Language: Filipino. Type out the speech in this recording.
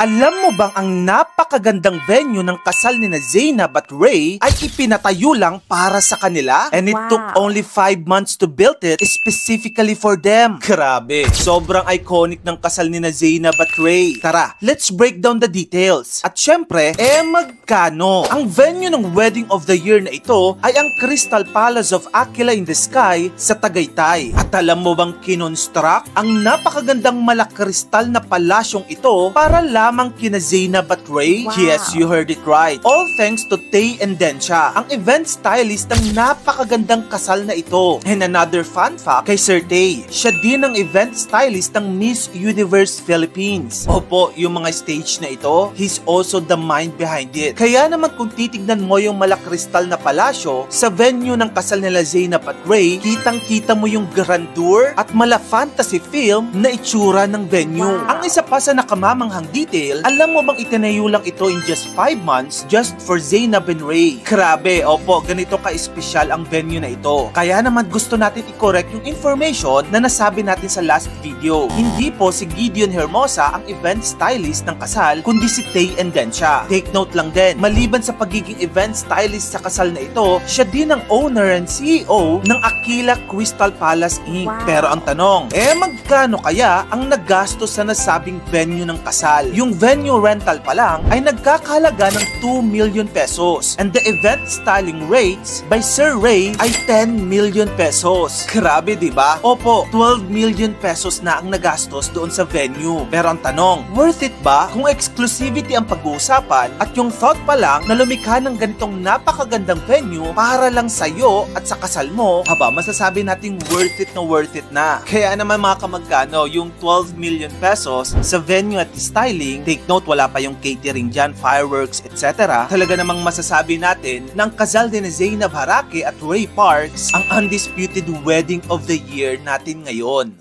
Alam mo bang ang napakagandang venue ng kasal ni na Zainab at Ray ay ipinatayo lang para sa kanila? And it took only 5 months to build it specifically for them. Grabe, sobrang iconic ng kasal ni na Zainab at Ray. Tara, let's break down the details. At syempre, magkano? Ang venue ng wedding of the year na ito ay ang Crystal Palace of Aquila in the Sky sa Tagaytay. At alam mo bang kinonstruct ang napakagandang malakristal na palasyong ito para lamang kina Zainab at Ray? Wow. Yes, you heard it right. All thanks to Tay and Densha, ang event stylist ng napakagandang kasal na ito. And another fun fact kay Sir Tay, siya din ang event stylist ng Miss Universe Philippines. Opo, yung mga stage na ito, he's also the mind behind it. Kaya naman kung titignan mo yung malakristal na palasyo sa venue ng kasal nila Zainab at Ray, kitang-kita mo yung grandeur at mala-fantasy film na itsura ng venue. Wow. Ang isa pa sa nakamamanghang detail, alam mo bang itinayo lang ito in just 5 months just for Zainab and Ray? Grabe, opo, ganito ka-espesyal ang venue na ito. Kaya naman gusto natin i-correct yung information na nasabi natin sa last video. Hindi po si Gideon Hermosa ang event stylist ng kasal, kundi si Tay and Densha. Take note lang din, maliban sa pagiging event stylist sa kasal na ito, siya din ang owner and CEO ng Aquila Crystal Palace Inc. Wow. Pero ang tanong, magkano kaya ang nagastos sa nasabing venue ng kasal? Yung venue rental pa lang ay nagkakahalaga ng 2 million pesos. And the event styling rates by Sir Ray ay 10 million pesos. Grabe, di ba? Opo, 12 million pesos na ang nagastos doon sa venue. Pero ang tanong, worth it ba kung exclusivity ang pag-uusapan at yung thought pa lang na lumikha ng ganitong napakagandang venue para lang sa'yo at sa kasal mo? Haba, masasabi nating worth it na. Kaya naman mga kamagkano, yung 12 million pesos sa venue at styling, take note, wala pa yung catering dyan, fireworks, etc. Talaga namang masasabi natin na ang kasal din ni Zainab Harake at Ray Parks ang undisputed wedding of the year natin ngayon.